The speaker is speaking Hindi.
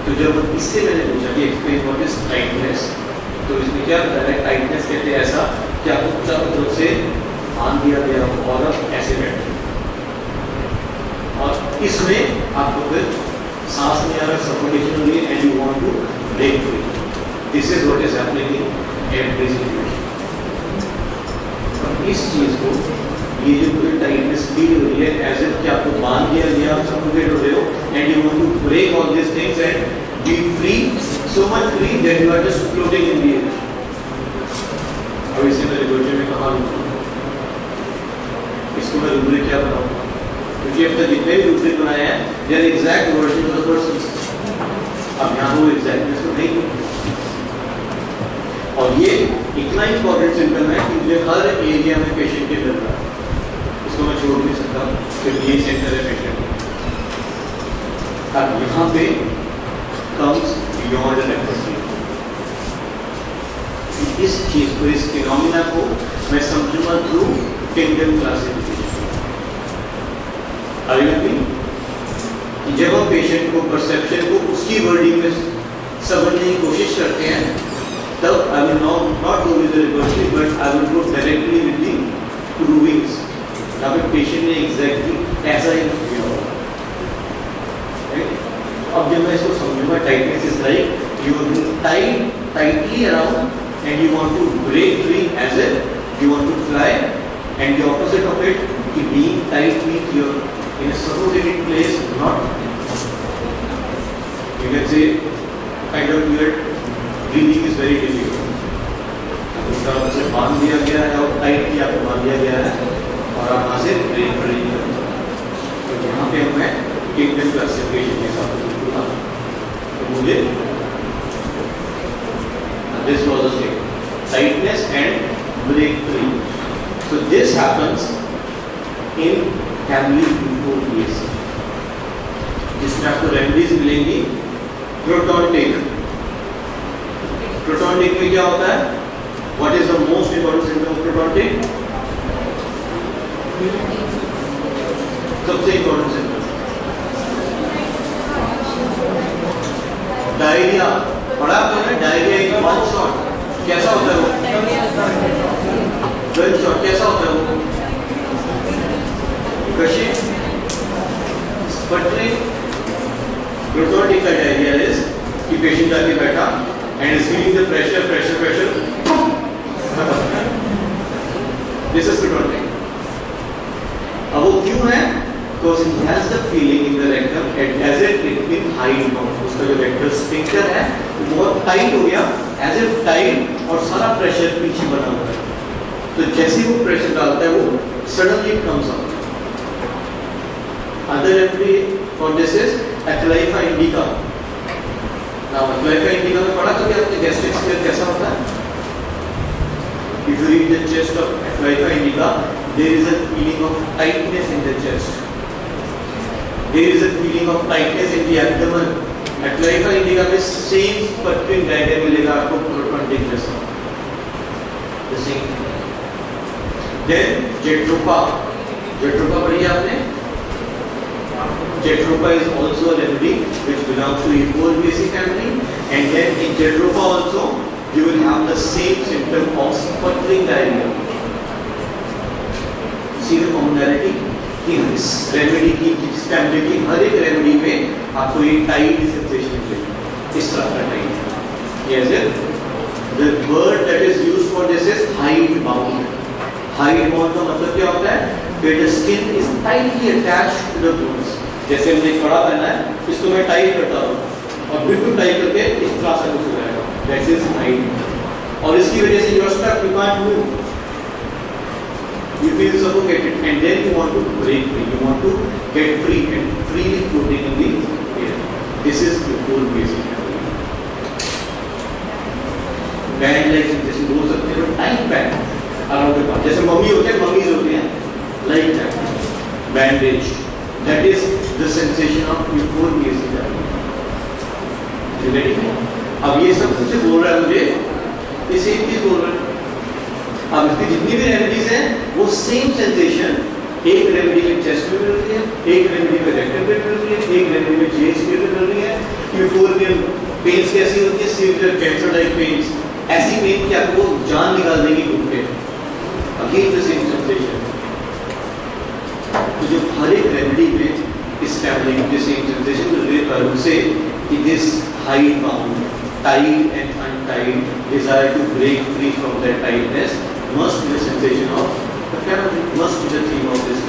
तो जब इससे मैंने पूछा कि एक्सप्लेन व्हाट इज टाइटनेस, तो इसमें क्या बता रहा है, टाइटनेस कहते हैं ऐसा कि आपको चारों तरफ से बांध दिया गया और ऐसे बैठे, और इसमें आपको फिर सांस नहीं आ रहा, सफोकेशन हो रही है, and you want to break free. This is what is happening in every situation. और इस चीज को, ये जो पूरी टाइटनेस फील हो रही है एज इफ कि आपको बांध दिया गया, आप सफोकेट हो रहे हो, and you want to break all this things and be free, so much free that you are just floating in the air. अब इसे मैं रिवर्जन में कहा लूँ, इसको मैं रूब्रिक क्या बनाऊंगा, क्योंकि अब तक जितने भी रूब्रिक बनाए हैं they are exact version of the person. अब यहाँ वो एग्जैक्टनेस तो नहीं, और ये इतना इंपॉर्टेंट सिम्टम है कि मुझे हर एरिया में पेशेंट के मिल रहा है, इसको मैं छोड़ नहीं सकता, क्योंकि ये सेंटर है पेशेंट. अब यहाँ पे कम्स बियॉन्ड रेफरेंस. इस चीज को, इस फिनोमिना को मैं समझूंगा थ्रू टिंडल क्लासिफिकेशन. जब हम पेशेंट को, परसेप्शन को उसकी वर्डिंग में समझने की कोशिश करते हैं, तब I will not go with the reversing, but I will go directly with the provings. यहाँ पे पेशेंट ने एग्जैक्टली ऐसा ही किया होगा. अब जब मैं इसको समझूंगा, tightness is like you tight tightly around and you want to break free as if you want to fly, and the opposite of it, being tight means you're in a suffocated place, not, you can say kind of your breathing is very difficult. उसका से बांध दिया गया है और टाइट किया आपको बांध दिया गया है और आप वहाँ से ब्रेक कर रही हैं. तो यहाँ पे मैं टिंडल क्लासिफिकेशन के साथ जुड़ूंगा. तो मुझे this was a state, tightness and break free. So this happens in family before case, जिसमें आपको रेमेडीज मिलेंगी. Proton take. प्रोटॉन टेक में क्या होता है? What is the most important symptom of proton tech? सबसे important symptom डायरिया. पढ़ा आपने डायरिया इन वन शॉट. कैसा होता है वो? वन शॉट कैसा होता है वो? कशिश, स्पटरिंग. प्रोटॉन टेक का डायरिया इज कि पेशेंट जाके बैठा and is feeling the pressure. This is proton tech. अब वो क्यों है? Because he has the feeling in the rectum as if it been high down. उसका जो rectal sphincter है वो बहुत टाइट हो गया, as if टाइट, और सारा प्रेशर पीछे बना हुआ है. तो जैसे वो प्रेशर डालता है वो suddenly comes out. Other remedy for this is Echinacea indica. Now Echinacea indica में पढ़ा कभी आपने gastric smear कैसा होता है? If you read the chest of Echinacea indica, there is a feeling of tightness in the chest. There is a feeling of tightness in the abdomen. Echinacea indica में same spurting diagram मिलेगा आपको proton टेक जैसा. The same. Then Jatropha. Jatropha पढ़ी आपने? Jatropha is also a remedy which belongs to Euphorbacea family, and then in Jatropha also you will have the same symptom of sputtering diarrhea. See the commonality? कि इस रेमेडी की, इस फैमिली की हर एक रेमेडी में आपको ये टाइट सेंसेशन मिलेगा. इस तरह का tight. Yes, the word that is used for this is hide bound. Hide bound का मतलब क्या होता है? Where the skin is tightly attached to the bones. जैसे हमने कड़ा पहना है, इसको मैं टाइट करता हूँ और बिल्कुल टाइट करके इस तरह से कुछ हो जाएगा. That is hide. और इसकी वजह से you are stuck, you can't move. You feel suffocated, and then you want to break free. You want to get free and freely floating in the air. This is the whole basic. Band like जैसे बोल सकते हैं, tight band around the body. जैसे मम्मी होते हैं, मम्मीज होते हैं, like that. Bandage. That is the sensation of euphorbacea. You ready? अब ये सब कुछ बोल रहा है मुझे, इसे एक चीज बोल रहा है. अब इसकी जितनी भी रेमेडीज हैं वो सेम सेंसेशन एक रेमेडी में चेस्ट में मिल रही है, एक रेमेडी में रेक्टम में मिल रही है, एक रेमेडी में चेस्ट में मिल रही है, यूफोर्बियम पेन्स कैसी होती है, सीवियर कैंसर टाइप पेन्स, ऐसी पेन कि आपको जान निकाल देगी घुट के, अगेन द सेम सेंसेशन। तो जो हर एक रेमेडी में establishing the same sensation, I would say this hide bound, tied and untied desire to break free from that tightness must be the sensation of the family, must be the theme of this.